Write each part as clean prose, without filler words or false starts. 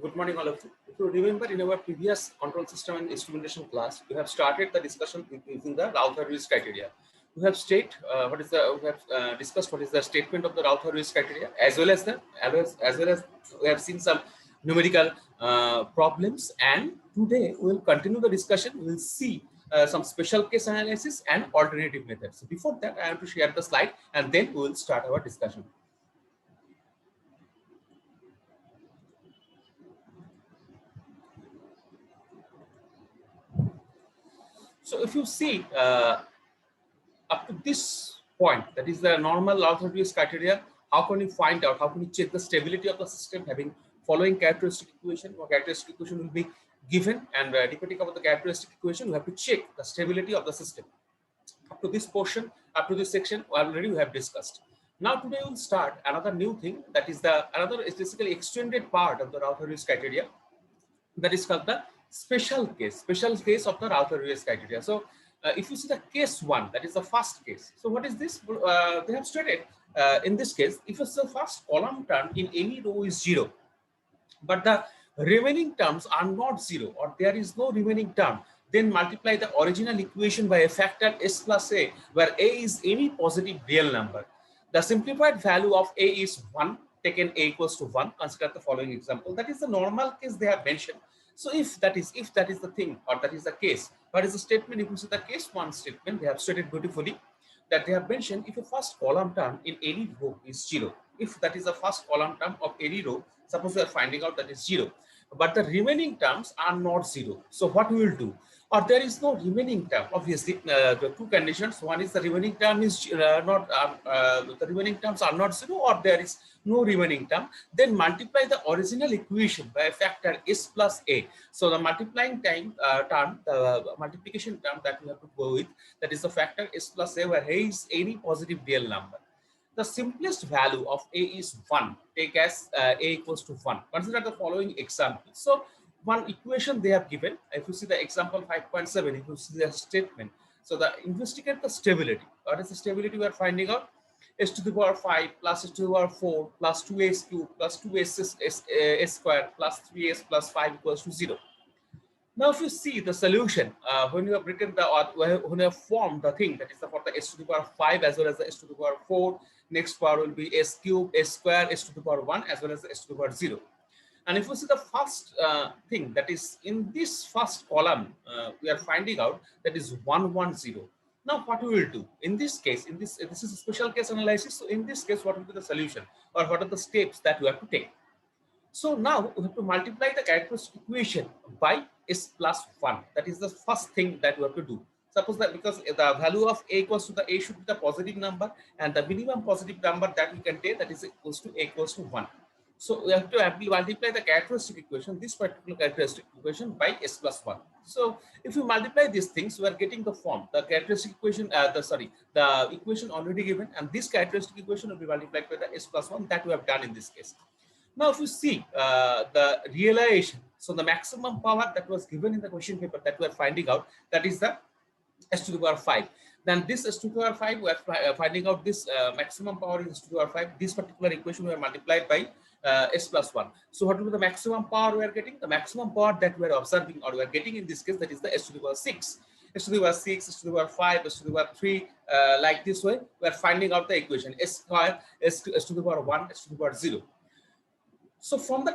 Good morning, all of you. If you remember, in our previous control system and instrumentation class, we have started the discussion using the Routh-Hurwitz criteria. We have discussed what is the statement of the Routh-Hurwitz criteria, as well as we have seen some numerical problems. And today we will continue the discussion. We will see some special case analysis and alternative methods. So before that, I have to share the slide, and then we will start our discussion. So if you see up to this point, that is the normal Routh-Hurwitz criteria, how can you find out, how can you check the stability of the system having following characteristic equation? Or characteristic equation will be given, and depending upon the characteristic equation, we have to check the stability of the system. Up to this portion, up to this section, already we have discussed. Now today we'll start another new thing, that is another basically extended part of the Routh-Hurwitz criteria, that is called the special case of the Routh-Hurwitz criteria. So if you see the case one, that is the first case. So what is this? They have stated in this case, if the first column term in any row is 0, but the remaining terms are not 0, or there is no remaining term, then multiply the original equation by a factor s plus a, where a is any positive real number. The simplified value of a is 1, taken a equals to 1. Consider the following example. That is the normal case they have mentioned. So if that is the thing, or that is the case, what is the statement? If you see the case one statement, they have stated beautifully that they have mentioned, if a first column term in any row is 0, if that is the first column term of any row, suppose we are finding out that is 0, but the remaining terms are not 0. So what we will do? Or there is no remaining term. Obviously, the two conditions. One is the remaining term is the remaining terms are not 0, or there is no remaining term. Then multiply the original equation by a factor s plus a. So the multiplying term, the multiplication term that we have to go with, that is the factor s plus a, where a is any positive real number. The simplest value of a is 1. Take as a equals to 1. Consider the following example. So one equation they have given. If you see the example 5.7, if you see the statement, so the investigate the stability. What is the stability we are finding out? S to the power 5 plus s to the power 4 plus 2s cube plus 2s square plus 3s plus 5 equals to 0. Now, if you see the solution, when you have written when you have formed the thing, that is for the s to the power 5 as well as the s to the power 4, next power will be s cube, s square, s to the power 1 as well as the s to the power 0. And if you see the first thing, that is in this first column, we are finding out that is 1, 1, 0. Now, what we will do in this case, this is a special case analysis. So in this case, what will be the solution, or what are the steps that we have to take? So now we have to multiply the characteristic equation by s plus 1. That is the first thing that we have to do. Suppose that because the value of a equals to the a should be the positive number, and the minimum positive number that we can take, that is equals to a equals to 1. So we have to multiply the characteristic equation, this particular characteristic equation, by s plus 1. So if you multiply these things, we are getting the form, the characteristic equation, the equation already given, and this characteristic equation will be multiplied by the s plus 1 that we have done in this case. Now, if you see the realization, so the maximum power that was given in the question paper that we are finding out, that is the s to the power 5. Then this s to the power 5, we are finding out this maximum power is s to the power 5. This particular equation we are multiplied by s plus 1. So what will be the maximum power we are getting? The maximum power that we are observing, or we are getting in this case, that is the s to the power 6. S to the power 6, s to the power 5, s to the power 3, like this way, we are finding out the equation s square, s to the power 1, s to the power 0. So from the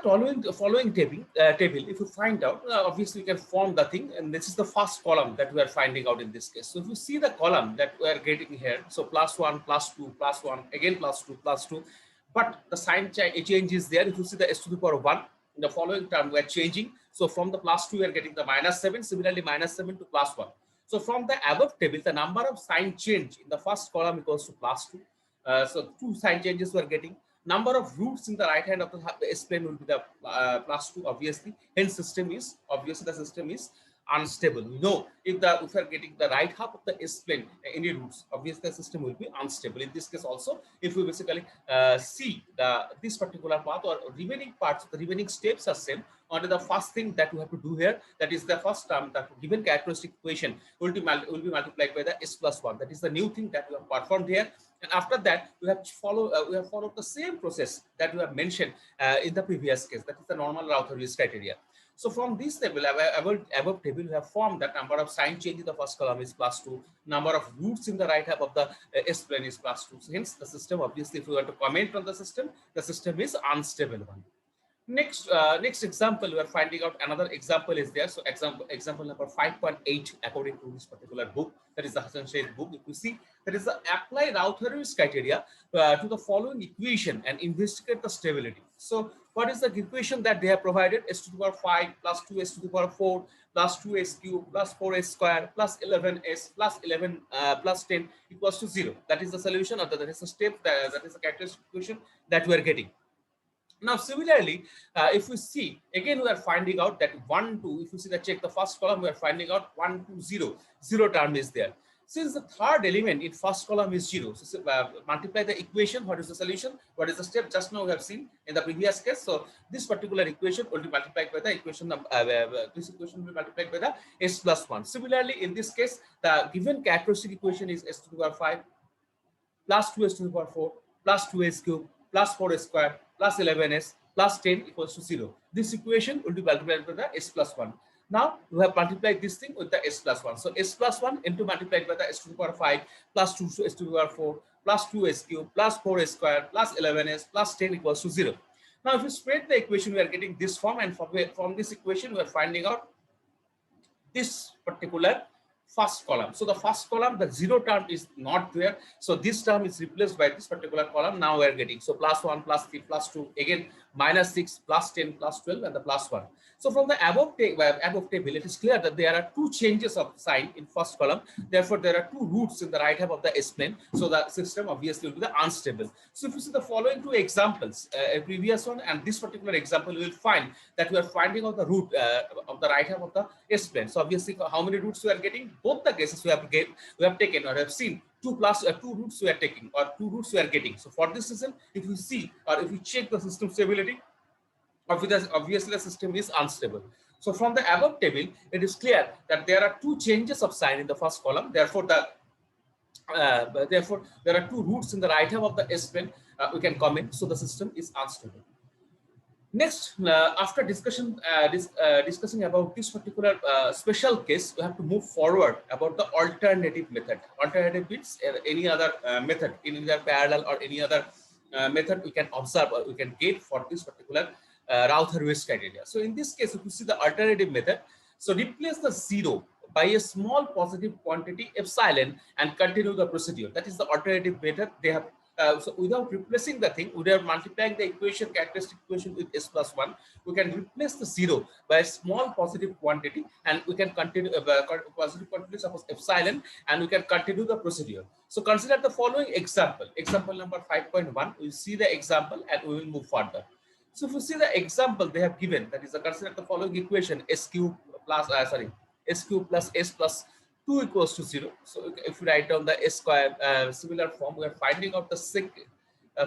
following table, if you find out, obviously you can form the thing, and this is the first column that we are finding out in this case. So if you see the column that we are getting here, so plus 1, plus 2, plus 1, again plus 2, plus 2, but the sign change is there. If you see the s to the power 1, in the following term we are changing. So from the plus 2 we are getting the minus 7, similarly minus 7 to plus 1. So from the above table, the number of sign change in the first column equals to plus 2. So two sign changes we are getting. Number of roots in the right hand of the S plane will be the plus 2, obviously. Hence, the system is unstable. We know if we are getting the right half of the S plane, any roots, obviously the system will be unstable. In this case also, if we basically see this particular path, or remaining parts, the remaining steps are same. Only the first thing that we have to do here, that is the first term, that given characteristic equation will be multiplied by the s plus 1. That is the new thing that we have performed here. And after that, we have followed the same process that we have mentioned in the previous case. That is the normal router use criteria. So from this table, above table, we have formed that number of sign change in the first column is +2. Number of roots in the right half of the S-plane is +2. So hence, the system, obviously, if we want to comment on the system is unstable one. Next example, we are finding out another example is there. So example number 5.8, according to this particular book, that is the Hassan Sheikh book. If you see, that is the apply router use criteria to the following equation and investigate the stability. So what is the equation that they have provided? S to the power 5 plus 2s to the power 4 plus 2s cube plus 4s square plus 11s plus 11 plus 10 equals to 0. That is the solution, or that is the step, that is the characteristic equation that we are getting. Now, similarly, if we see, again, we are finding out that 1, 2, if you see the check the first column, we are finding out 1, 2, 0. 0 term is there. Since the third element in first column is 0, so multiply the equation. What is the solution? What is the step? Just now we have seen in the previous case. So this particular equation will be multiplied by the equation, this equation will be multiplied by the s plus 1. Similarly, in this case, the given characteristic equation is s to the power 5 plus 2s to the power 4 plus 2s cube plus 4s square plus 11s plus 10 equals to 0. This equation will be multiplied by the s plus 1. Now we have multiplied this thing with the s plus 1. So s plus 1 into multiplied by the s to the power 5 plus 2s to the power 4 plus 2s cube plus 4s square plus 11s plus 10 equals to 0. Now if you spread the equation, we are getting this form, and from this equation we are finding out this particular first column. So the first column, the 0 term is not there. So this term is replaced by this particular column. Now we are getting, so plus 1, plus 3, plus 2, again minus 6, plus 10, plus 12, and the plus 1. So from the above table, it is clear that there are two changes of sign in first column. Therefore, there are two roots in the right half of the S-plane. So the system obviously will be the unstable. So if you see the following two examples, a previous one and this particular example, you will find that we are finding out the root of the right half of the S-plane. So obviously, how many roots we are getting? Both the cases we have taken or have seen two roots we are taking, or 2 roots we are getting. So for this reason, if we see or if we check the system stability, obviously the system is unstable. So from the above table, it is clear that there are two changes of sign in the first column. Therefore, there are 2 roots in the right half of the S-plane. We can comment. So the system is unstable. Next, after discussion discussing about this particular special case, we have to move forward about the alternative method. Alternative means any other method in either parallel or any other method we can observe or we can get for this particular Routh-Hurwitz criteria. So in this case, if you see the alternative method, so replace the 0 by a small positive quantity epsilon and continue the procedure. That is the alternative method. They have so without replacing the thing, we are multiplying the characteristic equation with s plus 1. We can replace the 0 by a small positive quantity, and we can continue positive quantity, suppose epsilon, and we can continue the procedure. So consider the following example. Example number 5.1. We'll see the example and we will move further. So if you see the example they have given, that is consider the following equation: s cube plus s cube plus s plus 2 equals to 0. So if we write down the s square similar form, we are finding out the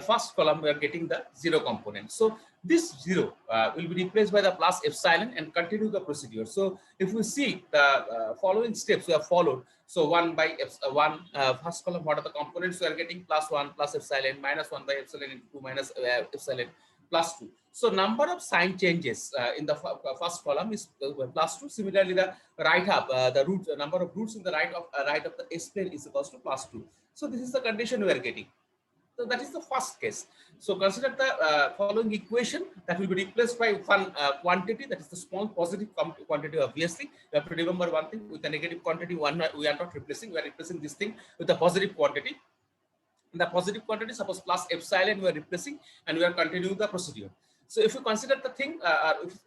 first column, we are getting the 0 component. So this 0 will be replaced by the plus epsilon and continue the procedure. So if we see the following steps we have followed, so 1 by first column, what are the components we are getting? Plus 1 plus epsilon, minus 1 by epsilon into 2 minus epsilon plus 2. So number of sign changes in the first column is plus 2. Similarly, the right half, the number of roots in the right of the S-plane is equals to plus 2. So this is the condition we are getting. So that is the first case. So consider the following equation that will be replaced by one quantity, that is the small positive quantity. Obviously, you have to remember one thing: with the negative quantity, we are not replacing. We are replacing this thing with the positive quantity. In the positive quantity, suppose plus epsilon, we are replacing, and we are continuing the procedure. So if you consider the thing,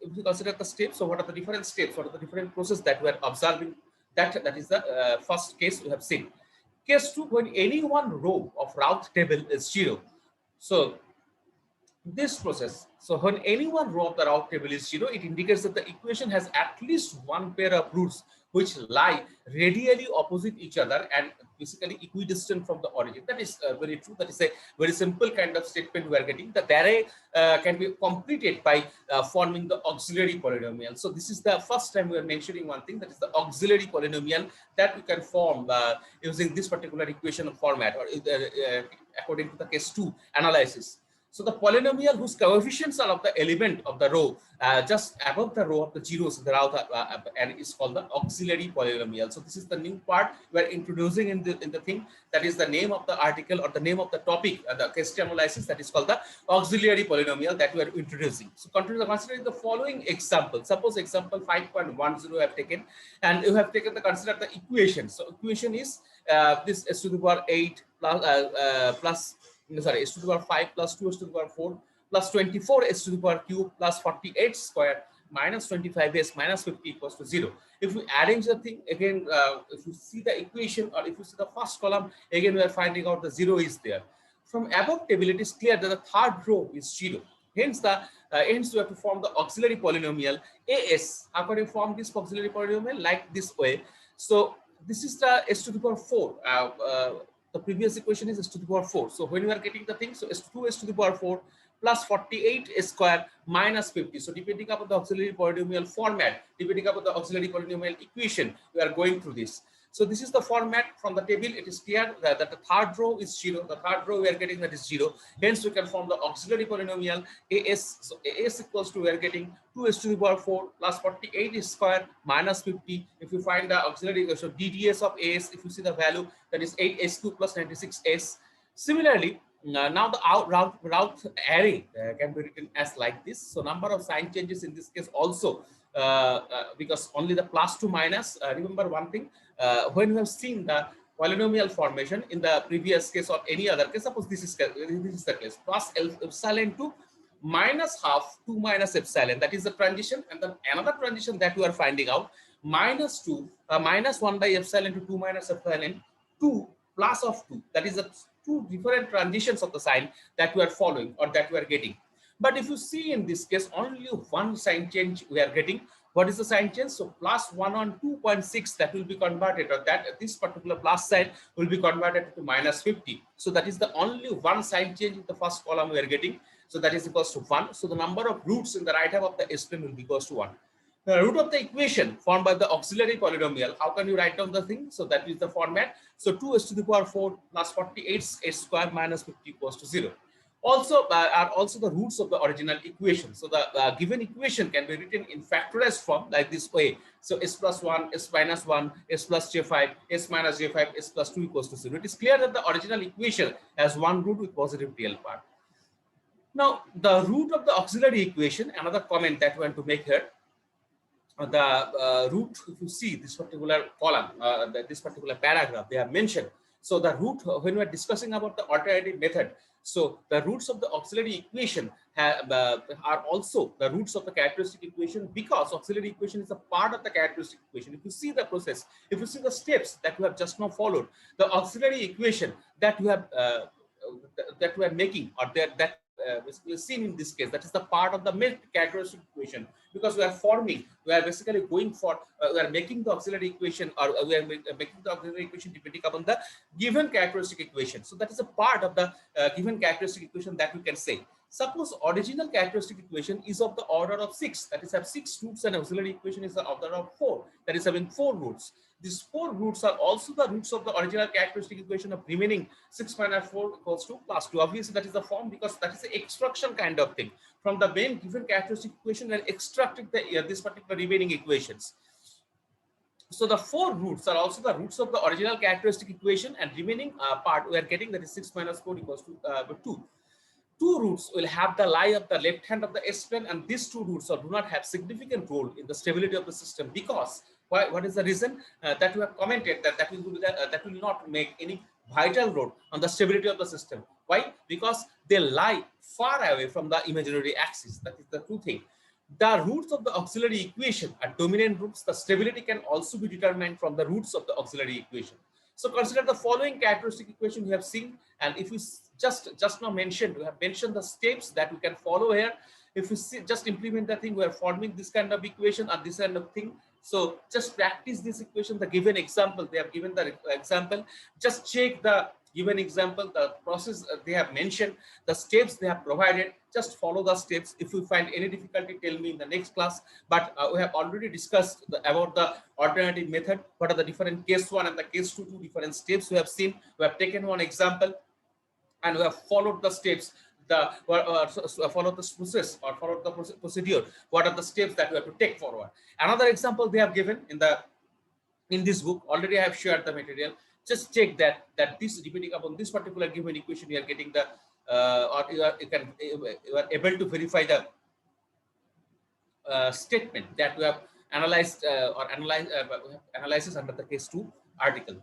if you consider the steps, so what are the different steps? What are the different processes that we are observing? That is the first case we have seen. Case 2, when any one row of Routh table is 0. So this process. So when any one row of the route table is 0, it indicates that the equation has at least one pair of roots which lie radially opposite each other and basically equidistant from the origin. That is very true. That is a very simple kind of statement we are getting. The array can be completed by forming the auxiliary polynomial. So this is the first time we are mentioning one thing, that is the auxiliary polynomial that we can form using this particular equation format, or according to the case 2 analysis. So the polynomial whose coefficients are of the element of the row just above the row of the zeros and is called the auxiliary polynomial. So this is the new part we are introducing in the thing, that is the name of the article or the name of the topic, the case analysis, that is called the auxiliary polynomial that we are introducing. So considering the following example. Suppose example 5.10 you have taken, and you have taken consider the equation. So equation is this s to the power 8 plus s to the power 5 plus 2 s to the power 4 plus 24 s to the power cube plus 48 square minus 25s minus 50 equals to 0. If we arrange the thing again, if you see the equation, or if you see the first column, again we are finding out the 0 is there. From above table, it is clear that the third row is 0. Hence, hence we have to form the auxiliary polynomial as. How can you form this auxiliary polynomial? Like this way. So this is the s to the power 4. The previous equation is s to the power 4. So when we are getting the thing, so s to the power 4 plus 48 square minus 50. So depending upon the auxiliary polynomial format, depending upon the auxiliary polynomial equation, we are going through this. So this is the format from the table. It is clear that the third row is 0. The third row we are getting that is 0. Hence we can form the auxiliary polynomial as. So as equals to, we are getting 2s to the power 4 plus 48 square minus 50. If you find the auxiliary, so dds of as, if you see the value, that is 8s2 plus 96s. Similarly, now the route array can be written as like this. So number of sign changes in this case also, because only the plus to minus. Remember one thing, when we have seen the polynomial formation in the previous case or any other case, suppose this is the case, plus epsilon to minus half 2 minus epsilon, that is the transition. And then another transition that you are finding out, minus 2 minus 1 by epsilon to 2 minus epsilon 2 plus of 2, that is the two different transitions of the sign that we are following or that we are getting. But if you see in this case, only one sign change we are getting. What is the sign change? So plus 1 on 2.6, that will be converted, or that this particular plus sign will be converted to minus 50. So that is the only one sign change in the first column we are getting. So that is equals to 1. So the number of roots in the right half of the S plane will be equals to 1. The root of the equation formed by the auxiliary polynomial, how can you write down the thing? So that is the format. So 2s to the power 4 plus 48 s square minus 50 equals to 0. Also are also the roots of the original equation. So the given equation can be written in factorized form like this way. So s plus 1, s minus 1, s plus j5, s minus j5, s plus 2 equals to 0. It is clear that the original equation has one root with positive real part. Now, the root of the auxiliary equation, another comment that we want to make here, the root, if you see this particular column, this particular paragraph, they have mentioned. So the root, when we are discussing about the alternative method, so the roots of the auxiliary equation are also the roots of the characteristic equation, because auxiliary equation is a part of the characteristic equation. If you see the process, if you see the steps that we have just now followed, the auxiliary equation that we have that we are making, or that basically seen in this case, that is the part of the main characteristic equation, because we are basically going for, we are making the auxiliary equation, or we are making the auxiliary equation depending upon the given characteristic equation. So that is a part of the given characteristic equation that we can say. Suppose original characteristic equation is of the order of 6, that is have 6 roots, and auxiliary equation is the order of 4, that is having 4 roots. These 4 roots are also the roots of the original characteristic equation of remaining 6 minus 4 equals to plus 2. Obviously, that is the form, because that is the extraction kind of thing. From the main given characteristic equation, we are extracting this particular remaining equations. So the 4 roots are also the roots of the original characteristic equation, and remaining part we are getting, that is 6 minus 4 equals to 2. 2 roots will have the lie of the left hand of the S plane, and these 2 roots do not have significant role in the stability of the system, because what is the reason that you have commented that will not make any vital role on the stability of the system. Why? Because they lie far away from the imaginary axis. That is the true thing. The roots of the auxiliary equation are dominant roots. The stability can also be determined from the roots of the auxiliary equation. So consider the following characteristic equation we have seen, and if we just now mentioned, we have mentioned the steps that we can follow here. If we see, just implement the thing, we are forming this kind of equation or this kind of thing. So just practice this equation, the given example, they have given the example. Just check the given example, the process they have mentioned, the steps they have provided. Just follow the steps. If you find any difficulty, tell me in the next class. But we have already discussed about the alternative method. What are the different case 1 and the case 2, two different steps we have seen. We have taken one example and we have followed the steps, the follow the process or follow the procedure. What are the steps that we have to take forward? Another example they have given in this book. Already I have shared the material. Just check that this, depending upon this particular given equation, you are getting the or you are able to verify the statement that we have analyzed analysis under the case 2 article.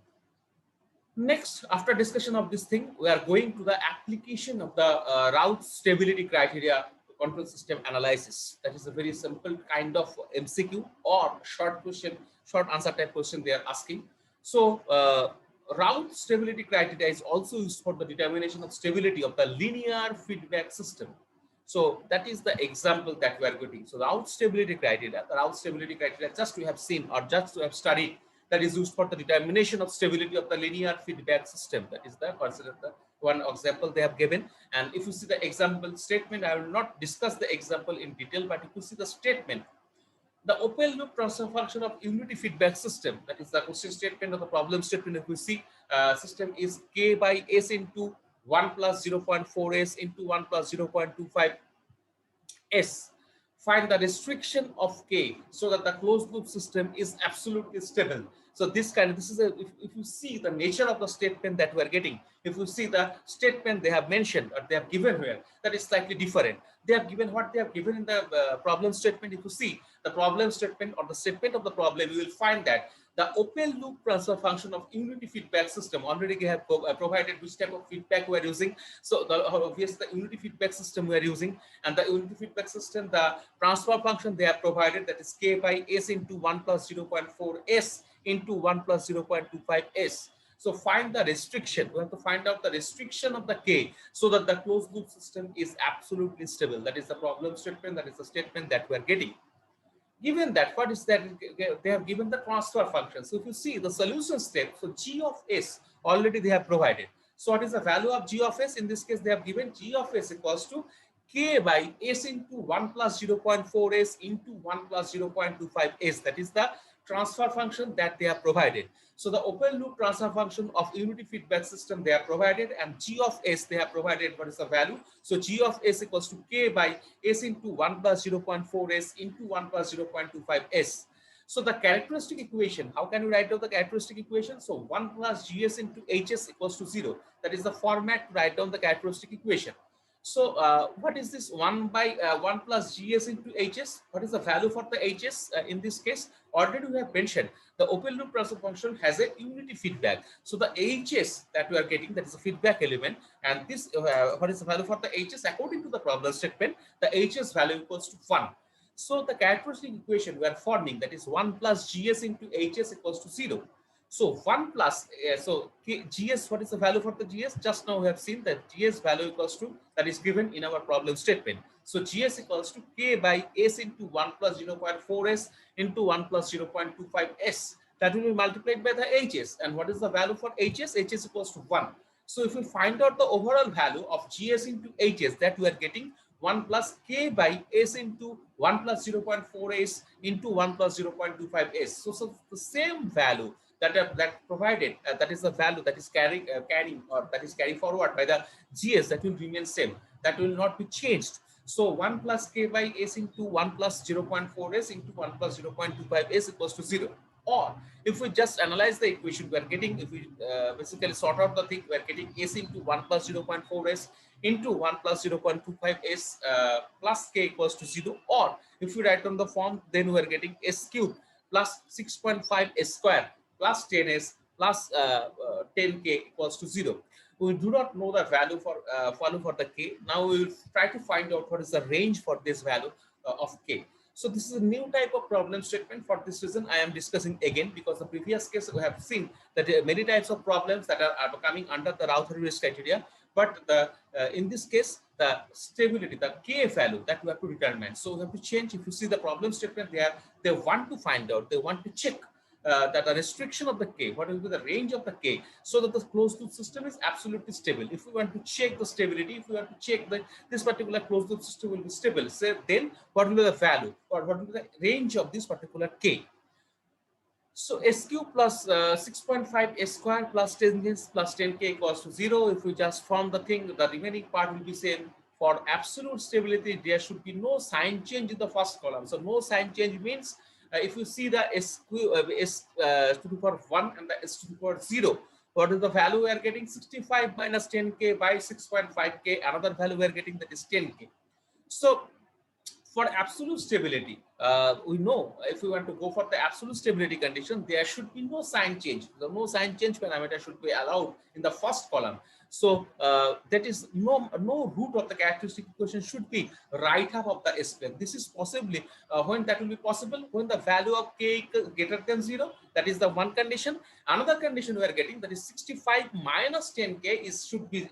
Next, after discussion of this thing, we are going to the application of the route stability criteria control system analysis. That is a very simple kind of MCQ or short question, short answer type question they are asking. So route stability criteria is also used for the determination of stability of the linear feedback system. So that is the example that we are getting. So the route stability criteria, just we have seen or just we have studied, that is used for the determination of stability of the linear feedback system. That is the consider the one example they have given. And if you see the example statement, I will not discuss the example in detail, but if you see the statement, the open loop transfer function of unity feedback system, that is the question statement of the problem statement. If we see system is k by s into 1 plus 0.4s into 1 plus 0.25 s. Find the restriction of k so that the closed loop system is absolutely stable. So this is a, if you see the nature of the statement that we are getting, if you see the statement they have mentioned or they have given here, that is slightly different. They have given what they have given in the problem statement. If you see the problem statement or the statement of the problem, you will find that the open loop transfer function of unity feedback system, already we have provided which type of feedback we are using. So the obviously the unity feedback system we are using, and the unity feedback system, the transfer function they have provided, that is k by s into 1 plus 0.4 s into 1 plus 0.25 s. So find the restriction. We have to find out the restriction of the k so that the closed loop system is absolutely stable. That is the problem statement. That is the statement that we are getting. Given that, what is that? They have given the transfer function. So if you see the solution step, so g of s already they have provided. So what is the value of g of s? In this case, they have given g of s equals to k by s into 1 plus 0.4 s into 1 plus 0.25 s. That is the transfer function that they have provided. So the open loop transfer function of unity feedback system they have provided, and g of s they have provided what is the value. So g of s equals to k by s into 1 plus 0.4 s into 1 plus 0.25 s. So the characteristic equation, how can we write down the characteristic equation? So 1 plus gs into hs equals to 0. That is the format to write down the characteristic equation. So what is this 1 by 1 plus gs into hs? What is the value for the hs in this case? Already we have mentioned the open loop transfer function has a unity feedback. So the hs that we are getting, that is a feedback element, and this what is the value for the hs? According to the problem statement, the hs value equals to 1. So the characteristic equation we are forming, that is 1 plus gs into hs equals to 0. So 1 plus, so gs, what is the value for the gs? Just now we have seen that gs value equals to, that is given in our problem statement. So gs equals to k by s into 1 plus 0.4s into 1 plus 0.25s. That will be multiplied by the hs. And what is the value for hs? hs equals to 1. So if we find out the overall value of gs into hs, that we are getting 1 plus k by s into 1 plus 0.4s into 1 plus 0.25s. So the same value that provided, that is the value that is carrying or that is carried forward by the gs, that will remain same. That will not be changed. So 1 plus k by s into 1 plus 0.4s into 1 plus 0.25s equals to 0. Or if we just analyze the equation, we are getting, if we basically sort out the thing, we are getting s into 1 plus 0.4s into 1 plus 0.25s plus k equals to 0. Or if we write on the form, then we are getting s cubed plus 6.5 s square plus 10s plus 10k equals to 0. We do not know the value for the k. Now we will try to find out what is the range for this value of k. So this is a new type of problem statement. For this reason, I am discussing again, because the previous case we have seen that many types of problems that are coming under the Routh-Hurwitz criteria. But in this case, the stability, the K value that we have to determine. So we have to change. If you see the problem statement there, they want to find out, they want to check that the restriction of the K, what will be the range of the K, so that the closed loop system is absolutely stable. If we want to check the stability, if we want to check that this particular closed loop system will be stable, so then what will be the value, or what will be the range of this particular K? So SQ plus 6.5 S square plus 10 plus 10K equals to 0. If we just form the thing, the remaining part will be same. For absolute stability, there should be no sign change in the first column. So no sign change means if you see the SQ, S to the power 1 and the S to the power 0, what is the value we are getting? 65 minus 10K by 6.5K. Another value we are getting, that is 10K. So for absolute stability, we know if we want to go for the absolute stability condition, there should be no sign change. The no sign change parameter should be allowed in the first column. So that is no root of the characteristic equation should be right half of the S plane. This is possibly when that will be possible, when the value of K greater than 0. That is the one condition. Another condition we are getting, that is 65 minus 10K should be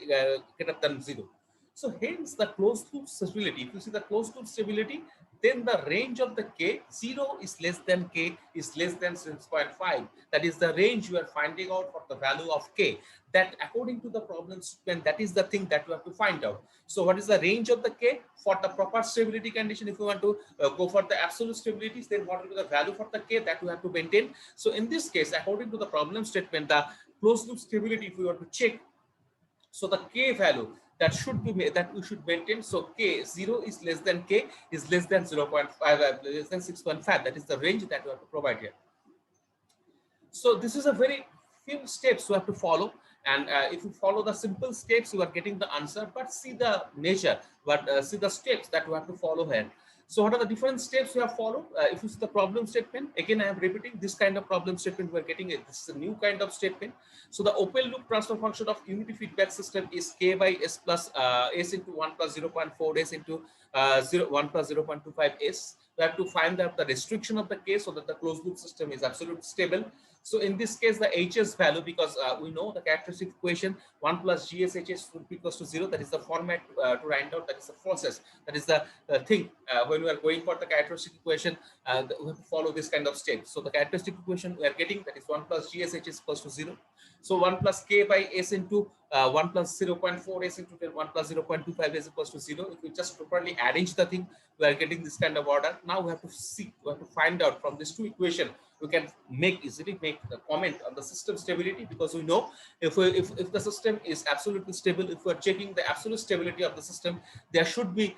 greater than 0. So hence the closed loop stability, if you see the closed loop stability, then the range of the K, 0 is less than K is less than 6.5. That is the range you are finding out for the value of K. That according to the problem statement, that is the thing that you have to find out. So what is the range of the K for the proper stability condition? If you want to go for the absolute stability, then what will be the value for the K that you have to maintain? So in this case, according to the problem statement, the closed loop stability, if you want to check, so the K value that should be that we should maintain. So K 0 is less than K is less than 0.5, less than 6.5. That is the range that we have to provide here. So this is a very few steps you have to follow, and if you follow the simple steps, you are getting the answer. But see the nature, but see the steps that you have to follow here. So what are the different steps we have followed? If you see the problem statement, again I am repeating this kind of problem statement we are getting. This is a new kind of statement. So the open loop transfer function of unity feedback system is K by S plus S into 1 plus 0.4 S into 1 plus 0.25 S. We have to find out the restriction of the K so that the closed loop system is absolutely stable. So in this case, the HS value, because we know the characteristic equation 1 plus GSHS would be equals to 0. That is the format to write out. That is the process. That is the thing when we are going for the characteristic equation, we have to follow this kind of steps. So the characteristic equation we are getting, that is 1 plus GSHS equals to 0. So 1 plus K by S into 1 plus 0.4 S into 1 plus 0.25 S equals to 0. If we just properly arrange the thing, we are getting this kind of order. Now we have to see, we have to find out from these two equations, we can easily make the comment on the system stability, because we know if the system is absolutely stable, if we are checking the absolute stability of the system, there should be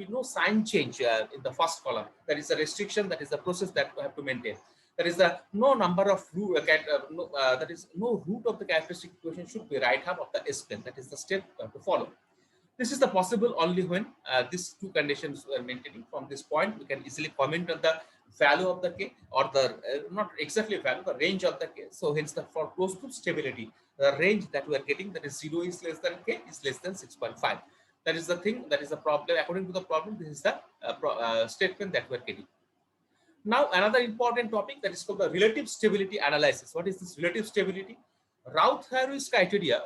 no sign change in the first column. That is a restriction, that is the process that we have to maintain. That is the no number of root, that is no root of the characteristic equation should be right half of the S plane. That is the step we have to follow. This is the possible only when these two conditions are maintaining. From this point, we can easily comment on the value of the K, or the not exactly value, the range of the K. So hence the for closed loop stability, the range that we are getting, that is 0 is less than K is less than 6.5. That is the thing, that is the problem. According to the problem, this is the statement that we are getting. Now another important topic, that is called the relative stability analysis. What is this relative stability? Routh-Hurwitz criteria,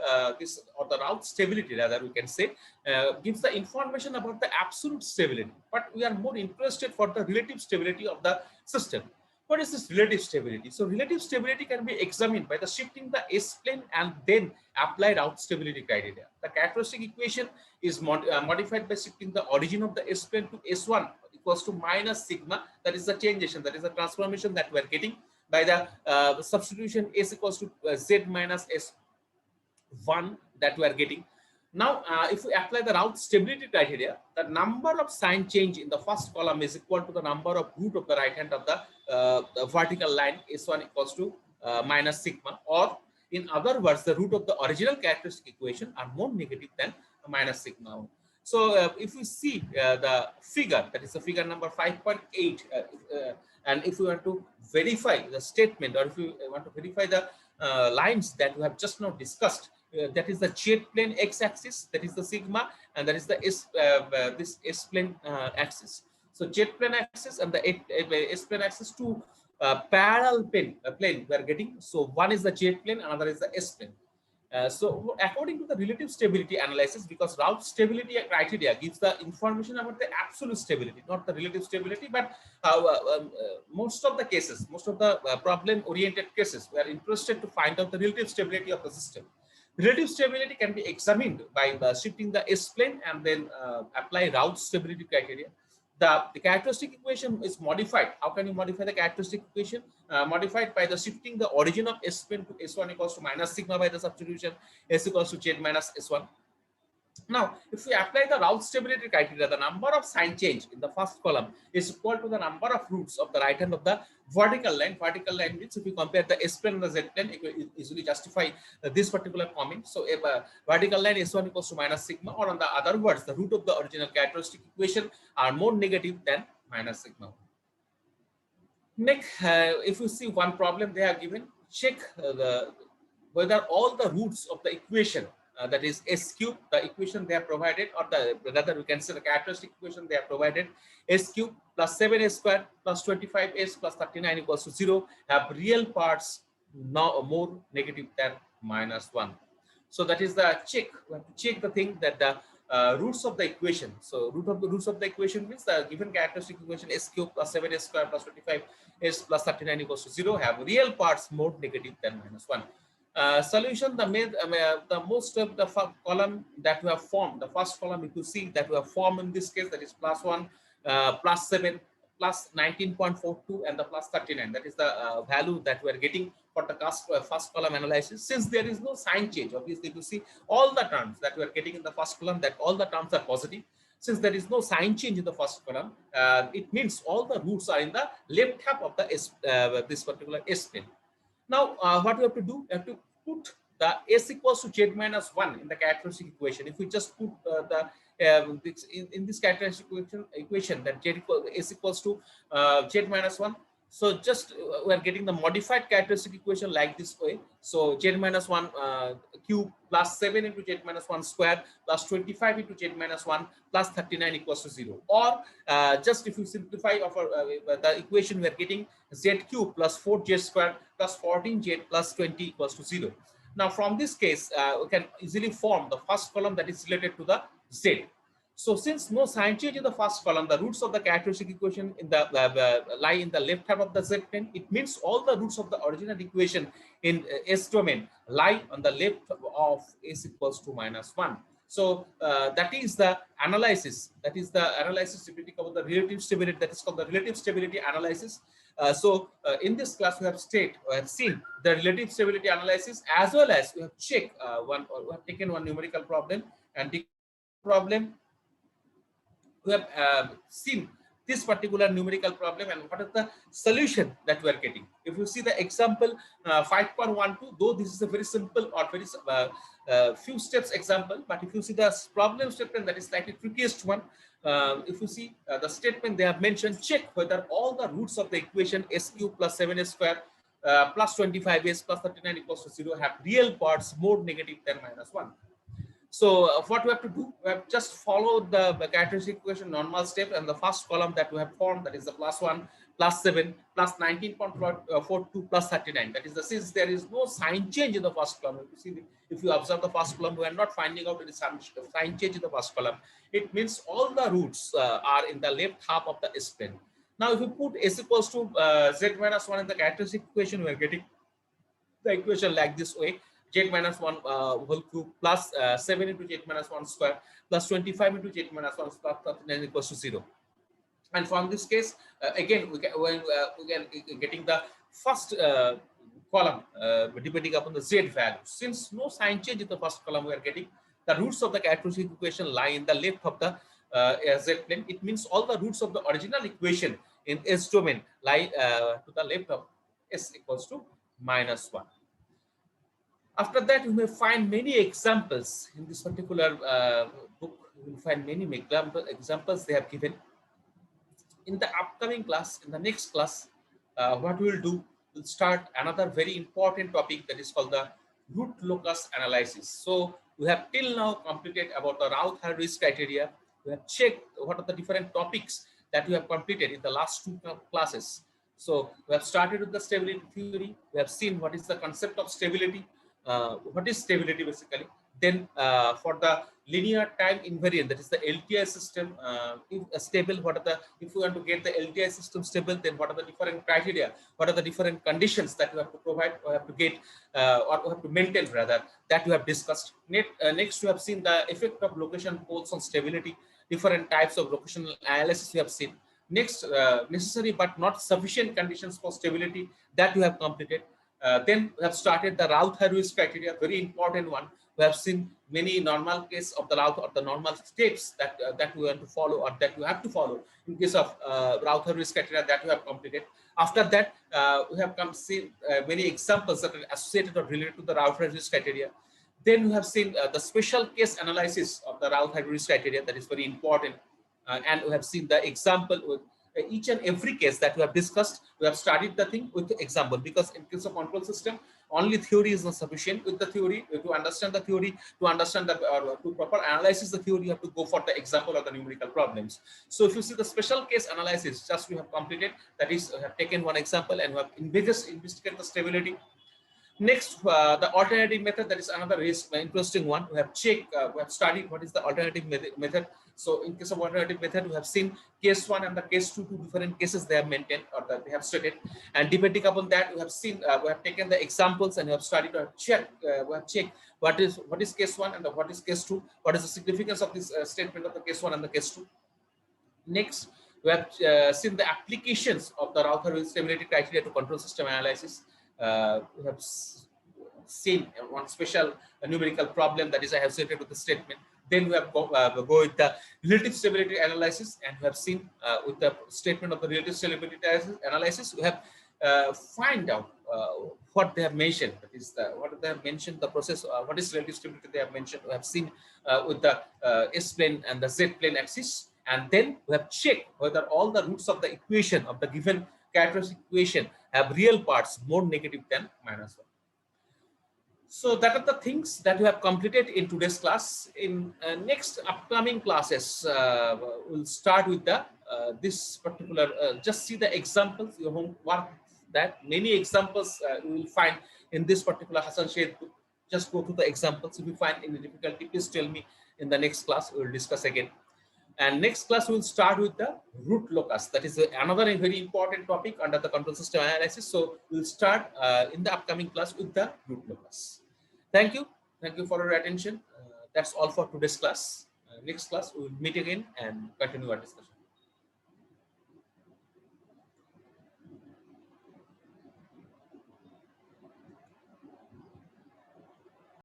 or the Routh stability rather we can say, gives the information about the absolute stability, but we are more interested for the relative stability of the system. What is this relative stability? So relative stability can be examined by the shifting the S plane and then apply Routh stability criteria. The characteristic equation is modified by shifting the origin of the S plane to S1 equals to minus sigma. That is the changeation, that is the transformation that we are getting by the substitution S equals to Z minus S1 that we are getting. Now, if we apply the Routh stability criteria, the number of sign change in the first column is equal to the number of root of the right hand of the vertical line S1 equals to minus sigma, or in other words, the root of the original characteristic equation are more negative than minus sigma. So if we see the figure, that is the figure number 5.8, and if we want to verify the statement, or if you want to verify the lines that we have just now discussed, that is the Z plane x axis, that is the sigma, and that is the this S plane axis. So z-plane axis and the s-plane axis, two parallel plane we are getting. So one is the z-plane, another is the s-plane. So according to the relative stability analysis, because route stability criteria gives the information about the absolute stability, not the relative stability, but most of the cases, most of the problem oriented cases, we are interested to find out the relative stability of the system. Relative stability can be examined by shifting the s-plane and then apply route stability criteria. The characteristic equation is modified. How can you modify the characteristic equation? Modified by the shifting the origin of s-plane to s1 equals to minus sigma by the substitution s equals to z minus s1. Now, if we apply the route stability criteria, the number of sign change in the first column is equal to the number of roots of the right hand of the vertical line. Vertical line means if we compare the s-plane and the z-plane, it will easily justify this particular comment. So, if vertical line s1 equals to minus sigma, or on the other words, the root of the original characteristic equation are more negative than minus sigma. Next, if you see one problem they have given, check whether all the roots of the equation, that is s cube, the equation they have provided, or rather we can say the characteristic equation they have provided, s cube plus 7s square plus 25s plus 39 equals to 0, have real parts now more negative than minus 1. So that is the check. We have to check the thing that the roots of the equation. So roots of the equation means the given characteristic equation s cube plus 7s square plus 25s plus 39 equals to 0 have real parts more negative than minus 1. Solution, the most of the column that we have formed, the first column you could see that we have formed in this case, that is plus 1, plus 7, plus 19.42 and the plus 39. That is the value that we are getting for the first column analysis. Since there is no sign change, obviously you see all the terms that we are getting in the first column, that all the terms are positive. Since there is no sign change in the first column, it means all the roots are in the left half of the this particular s-plane. Now, what we have to do, we have to put the s equals to z minus 1 in the characteristic equation. If we just put in this characteristic equation that s equals to z minus 1, so just we are getting the modified characteristic equation like this way. So z minus 1 cube plus 7 into z minus 1 square plus 25 into z minus 1 plus 39 equals to 0. Or just if you simplify the equation, we are getting z cube plus 4z square plus 14z plus 20 equals to 0. Now from this case, we can easily form the first column that is related to the z. So since no sign change in the first column, the roots of the characteristic equation in the lie in the left half of the z-plane. It means all the roots of the original equation in s domain lie on the left of s equals to minus 1. So that is the analysis. That is the analysis if we think about the relative stability. That is called the relative stability analysis. In this class, we have seen the relative stability analysis, as well as we have checked we have taken one numerical problem, and the problem we have seen this particular numerical problem and what is the solution that we are getting. If you see the example 5.12, though this is a very simple or very few steps example, but if you see the problem statement, that is slightly trickiest one. If you see the statement they have mentioned, check whether all the roots of the equation s cube plus 7s square plus 25s plus 39 equals to 0 have real parts more negative than minus 1. So what we have to do, we have just followed the characteristic equation normal step, and the first column that we have formed, that is the plus 1, plus 7, plus 19.42, plus 39. That is the, since there is no sign change in the first column. You see, if you observe the first column, we are not finding out any sign change in the first column. It means all the roots are in the left half of the s-plane. Now, if you put s equals to z minus 1 in the characteristic equation, we are getting the equation like this way: z minus 1 whole cube plus 7 into z minus 1 square plus 25 into z minus 1 plus 39 equals to 0. And from this case, again, we can getting the first column depending upon the z value. Since no sign change in the first column, we are getting the roots of the characteristic equation lie in the left of the z-plane. It means all the roots of the original equation in s domain lie to the left of s equals to minus 1. After that, you may find many examples in this particular book. You will find many examples they have given. In the upcoming class, in the next class, what we will do, we'll start another very important topic that is called the root locus analysis. So we have till now completed about the route hierarchy criteria. We have checked what are the different topics that we have completed in the last two classes. So we have started with the stability theory. We have seen what is the concept of stability, what is stability basically. Then for the linear time invariant, that is the LTI system, if stable, what are the, if we want to get the LTI system stable, then what are the different criteria, what are the different conditions that we have to provide or have to get or we have to maintain rather, that we have discussed. Next we have seen the effect of location poles on stability, different types of locational analysis we have seen. Next, necessary but not sufficient conditions for stability, that we have completed. Then we have started the Routh-Hurwitz criteria, very important one. We have seen many normal case of the Routh or the normal steps that that we want to follow or that you have to follow in case of Routh-Hurwitz criteria, that we have completed. After that, we have come seen many examples that are associated or related to the Routh-Hurwitz criteria. Then we have seen the special case analysis of the Routh-Hurwitz criteria, that is very important. And we have seen the example with each and every case that we have discussed. We have studied the thing with the example, because in case of control system, only theory is not sufficient. With the theory, to understand the theory, to understand the to proper analysis the theory, you have to go for the example of the numerical problems. So if you see the special case analysis, just we have completed, that is, we have taken one example and we have investigated the stability. Next, the alternative method, that is another interesting one. We have checked, we have studied what is the alternative method. So in case of alternative method, we have seen case one and the case two different cases they have maintained or that they have stated. And depending upon that, we have seen, we have taken the examples and we have studied or checked, we have checked what is case one and what is case two, what is the significance of this statement of the case one and the case two. Next, we have seen the applications of the Routh-Hurwitz stability criteria to control system analysis. We have seen one special numerical problem, that is, I have stated with the statement. Then we have go with the relative stability analysis, and we have seen with the statement of the relative stability analysis, we have find out what they have mentioned. That is what they have mentioned, the process, what is relative stability they have mentioned. We have seen with the S plane and the Z plane axis, and then we have checked whether all the roots of the equation of the given characteristic equation have real parts more negative than -1. So that are the things that we have completed in today's class. In next upcoming classes, we'll start with the this particular, just see the examples, your homework, that many examples you will find in this particular Hassan Sheikh book. Just go through the examples. If you find any difficulty, please tell me. In the next class, we will discuss again. And next class, we will start with the root locus. That is another very important topic under the control system analysis. So we'll start in the upcoming class with the root locus. Thank you. Thank you for your attention. That's all for today's class. Next class, we will meet again and continue our discussion.